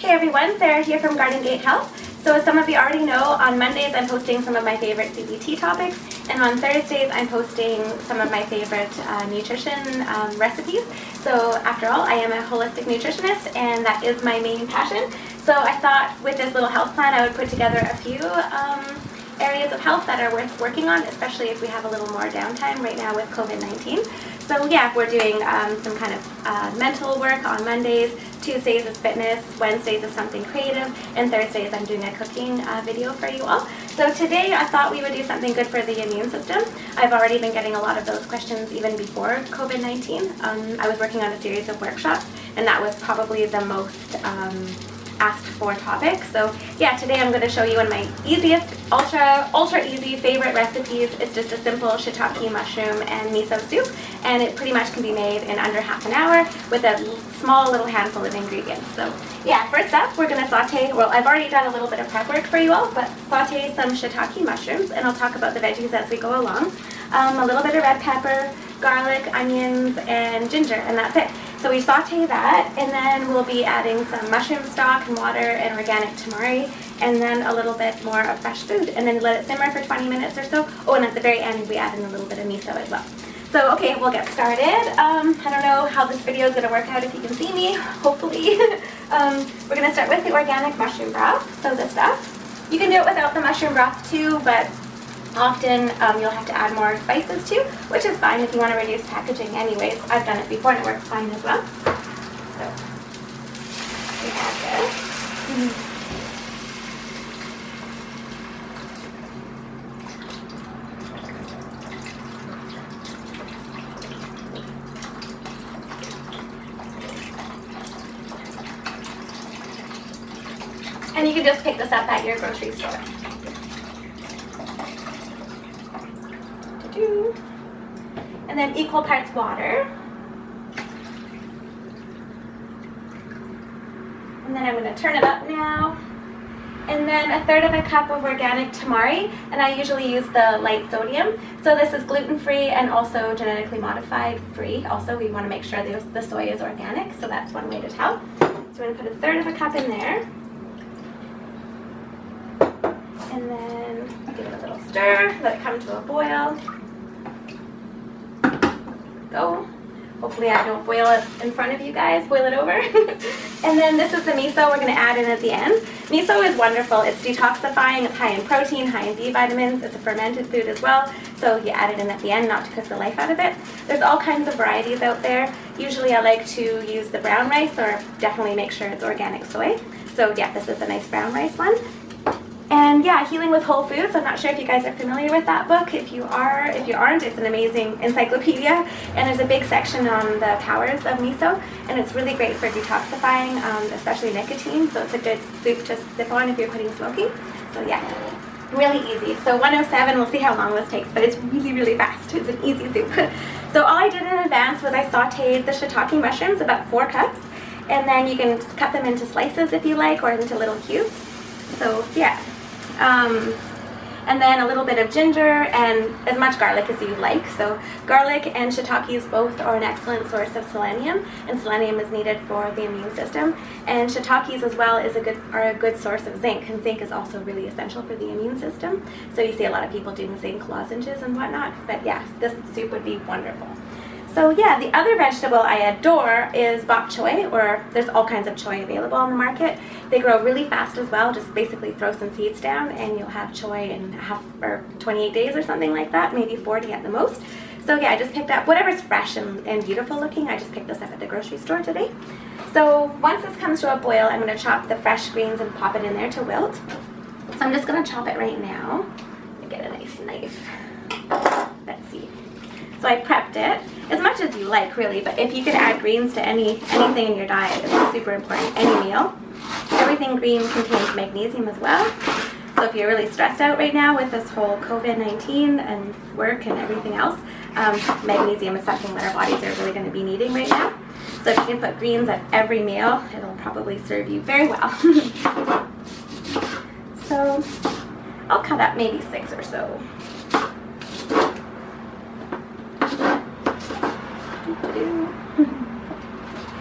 Hey everyone, Sarah here from Garden Gate Health. So as some of you already know, on Mondays I'm posting some of my favorite CBT topics, and on Thursdays I'm posting some of my favorite nutrition recipes. So after all, I am a holistic nutritionist and that is my main passion. So I thought with this little health plan I would put together a few areas of health that are worth working on, especially if we have a little more downtime right now with COVID-19. So yeah, we're doing some kind of mental work on Mondays, Tuesdays is fitness, Wednesdays is something creative, and Thursdays I'm doing a cooking video for you all. So today I thought we would do something good for the immune system. I've already been getting a lot of those questions even before COVID-19. I was working on a series of workshops, and that was probably the most asked for topic. So yeah, today I'm going to show you one of my easiest, ultra easy favorite recipes. It's just a simple shiitake mushroom and miso soup, and it pretty much can be made in under half an hour with a small little handful of ingredients. So yeah, first up we're going to saute, well I've already done a little bit of prep work for you all, but saute some shiitake mushrooms, and I'll talk about the veggies as we go along. A little bit of red pepper, garlic, onions, and ginger, and that's it. So we saute that, and then we'll be adding some mushroom stock and water and organic tamari, and then a little bit more of fresh food, and then let it simmer for 20 minutes or so. Oh, and at the very end we add in a little bit of miso as well. So okay, we'll get started. I don't know how this video is going to work out if you can see me, hopefully. We're going to start with the organic mushroom broth, so this stuff. You can do it without the mushroom broth too, but often you'll have to add more spices too, which is fine if you want to reduce packaging anyways. I've done it before and it works fine as well. So we add this. And you can just pick this up at your grocery store. And then equal parts water. And then I'm going to turn it up now. And then a third of a cup of organic tamari, and I usually use the light sodium. So this is gluten-free and also genetically modified free. Also, we want to make sure the soy is organic, so that's one way to tell. So I'm going to put a third of a cup in there. And then give it a little stir, let it come to a boil. Go. Hopefully I don't boil it in front of you guys, boil it over. And then this is the miso we're going to add in at the end. Miso is wonderful. It's detoxifying, it's high in protein, high in B vitamins, it's a fermented food as well, so you add it in at the end, not to cook the life out of it. There's all kinds of varieties out there. Usually I like to use the brown rice, or definitely make sure it's organic soy. So yeah, this is a nice brown rice one. And yeah, Healing with Whole Foods, I'm not sure if you guys are familiar with that book. If you aren't, it's an amazing encyclopedia, and there's a big section on the powers of miso, and it's really great for detoxifying, especially nicotine, so it's a good soup to sip on if you're quitting smoking. So yeah, really easy. So 107, we'll see how long this takes, but it's really, really fast. It's an easy soup. So all I did in advance was I sauteed the shiitake mushrooms, about 4 cups, and then you can cut them into slices if you like, or into little cubes. So yeah. And then a little bit of ginger and as much garlic as you like. So garlic and shiitakes both are an excellent source of selenium, and selenium is needed for the immune system. And shiitakes as well are a good source of zinc, and zinc is also really essential for the immune system. So you see a lot of people doing zinc lozenges and whatnot, but yeah, this soup would be wonderful. So yeah, the other vegetable I adore is bok choy, or there's all kinds of choy available on the market. They grow really fast as well. Just basically throw some seeds down and you'll have choy in 28 days or something like that, maybe 40 at the most. So yeah, I just picked up whatever's fresh and beautiful looking. I just picked this up at the grocery store today. So once this comes to a boil, I'm going to chop the fresh greens and pop it in there to wilt. So I'm just going to chop it right now. Let me get a nice knife. Let's see. So I prepped it, as much as you like really, but if you can add greens to anything in your diet, it's super important, any meal. Everything green contains magnesium as well. So if you're really stressed out right now with this whole COVID-19 and work and everything else, magnesium is something that our bodies are really going to be needing right now. So if you can put greens at every meal, it'll probably serve you very well. So I'll cut up maybe 6 or so.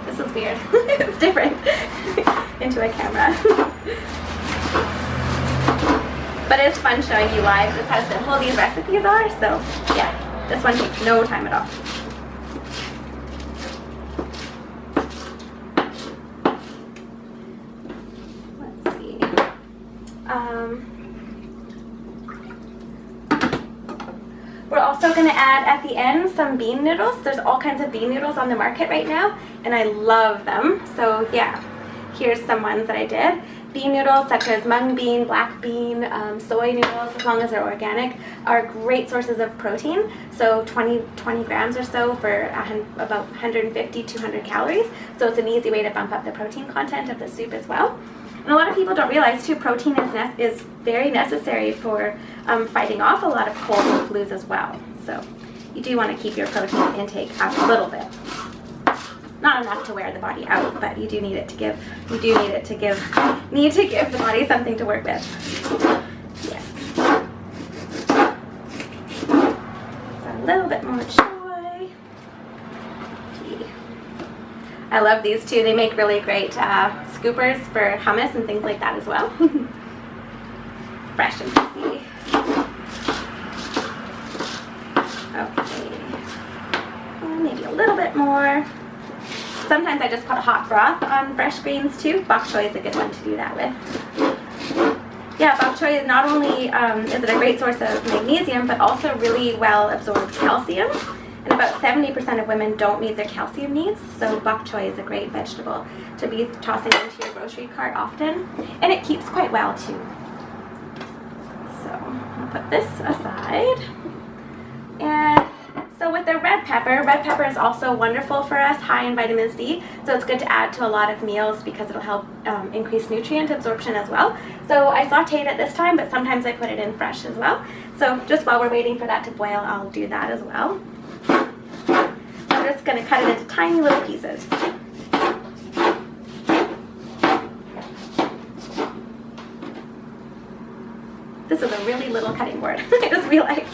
This is weird. It's different into a camera. But it's fun showing you live just how simple these recipes are. So yeah, this one takes no time at all. Let's see. We're also going to add at the end some bean noodles. There's all kinds of bean noodles on the market right now, and I love them. So yeah, here's some ones that I did. Bean noodles such as mung bean, black bean, soy noodles, as long as they're organic, are great sources of protein. So 20 grams or so for about 150, 200 calories. So it's an easy way to bump up the protein content of the soup as well. And a lot of people don't realize too, protein is very necessary for fighting off a lot of colds and flus as well. So you do want to keep your protein intake up a little bit. Not enough to wear the body out, but you do need it to give. You do need to give the body something to work with. Yeah. So a little bit more choy. Let's see. I love these too. They make really great scoopers for hummus and things like that as well. Fresh and juicy. Okay. Maybe a little bit more. Sometimes I just put hot broth on fresh greens too. Bok choy is a good one to do that with. Yeah, bok choy is not only is it a great source of magnesium, but also really well absorbed calcium. And about 70% of women don't meet their calcium needs, so bok choy is a great vegetable to be tossing into your grocery cart often. And it keeps quite well too. So I'll put this aside. And so with the red pepper is also wonderful for us, high in vitamin C. So it's good to add to a lot of meals because it'll help increase nutrient absorption as well. So I sauteed it this time, but sometimes I put it in fresh as well. So just while we're waiting for that to boil, I'll do that as well. I'm just going to cut it into tiny little pieces. This is a really little cutting board, I just realized.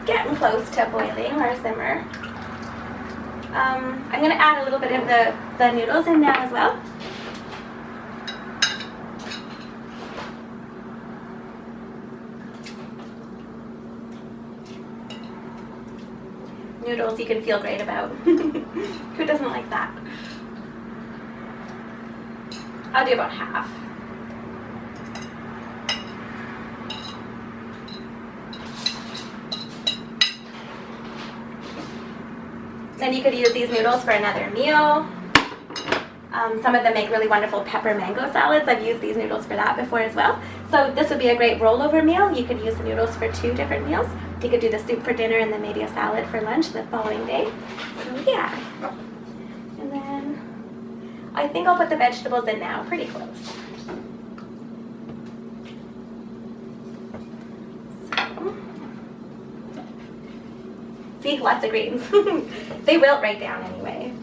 Getting close to boiling or simmer. I'm going to add a little bit of the noodles in now as well. Noodles you can feel great about. Who doesn't like that? I'll do about half. Then you could use these noodles for another meal. Some of them make really wonderful pepper mango salads. I've used these noodles for that before as well. So this would be a great rollover meal. You could use the noodles for 2 different meals. You could do the soup for dinner and then maybe a salad for lunch the following day. So yeah. And then I think I'll put the vegetables in now, pretty close. See, lots of greens. They wilt right down anyway.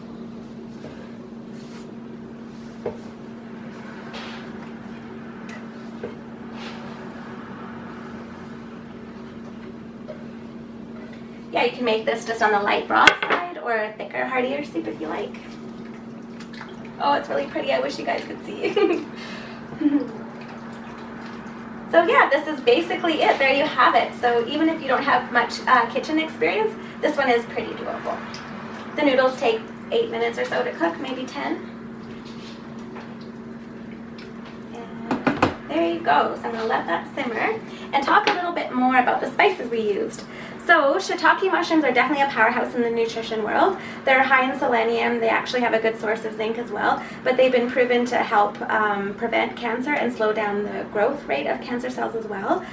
Yeah, you can make this just on the light broth side or a thicker, heartier soup if you like. Oh, it's really pretty. I wish you guys could see. So yeah, this is basically it. There you have it. So even if you don't have much kitchen experience, this one is pretty doable. The noodles take 8 minutes or so to cook, maybe 10. And there you go. So I'm going to let that simmer and talk a little bit more about the spices we used. So shiitake mushrooms are definitely a powerhouse in the nutrition world. They're high in selenium. They actually have a good source of zinc as well, but they've been proven to help prevent cancer and slow down the growth rate of cancer cells as well,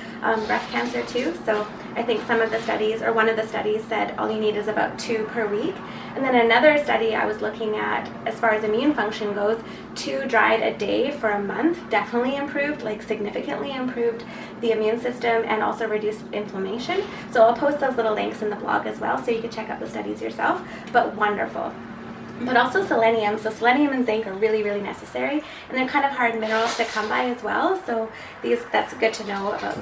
breast cancer too. So I think some of the studies, or one of the studies, said all you need is about 2 per week. And then another study I was looking at, as far as immune function goes, 2 dried a day for a month definitely improved, like significantly improved the immune system and also reduced inflammation. So I'll post those little links in the blog as well so you can check out the studies yourself, but wonderful. but also selenium. So selenium and zinc are really, really necessary, and they're kind of hard minerals to come by as well. So that's good to know about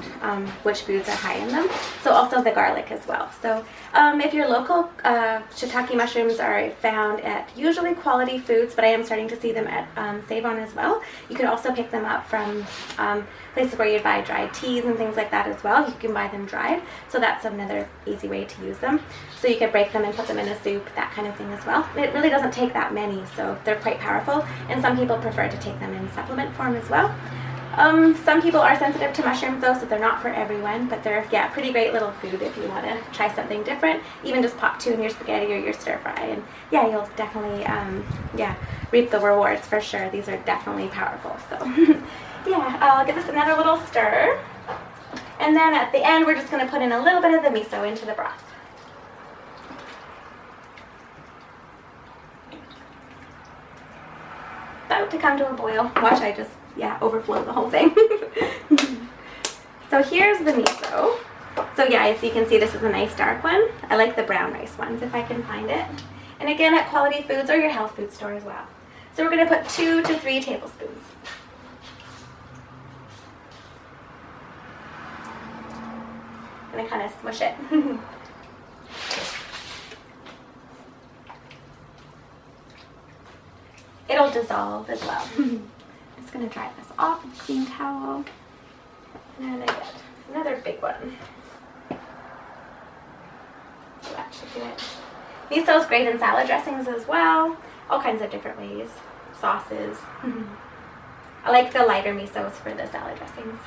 which foods are high in them. So also the garlic as well. So if your local shiitake mushrooms are found at usually Quality Foods, but I am starting to see them at Save-On as well. You could also pick them up from places where you buy dried teas and things like that as well. You can buy them dried, so that's another easy way to use them. So you could break them and put them in a soup, that kind of thing as well. It really doesn't take that many, so they're quite powerful, and some people prefer to take them in supplement form as well. Some people are sensitive to mushrooms though, so they're not for everyone, but they're, yeah, pretty great little food if you want to try something different. Even just pop 2 in your spaghetti or your stir fry, and yeah, you'll definitely yeah, reap the rewards for sure. These are definitely powerful. So yeah, I'll give this another little stir, and then at the end we're just going to put in a little bit of the miso into the broth. About to come to a boil. Watch, I just, yeah, overflow the whole thing. So here's the miso. So yeah, as you can see, this is a nice dark one. I like the brown rice ones if I can find it. And again, at Quality Foods or your health food store as well. So we're going to put 2 to 3 tablespoons. I'm going to kind of smush it. It'll dissolve as well. I'm just going to dry this off with a clean towel. And I get another big one. So that should do it. Miso is great in salad dressings as well. All kinds of different ways. Sauces. I like the lighter misos for the salad dressings.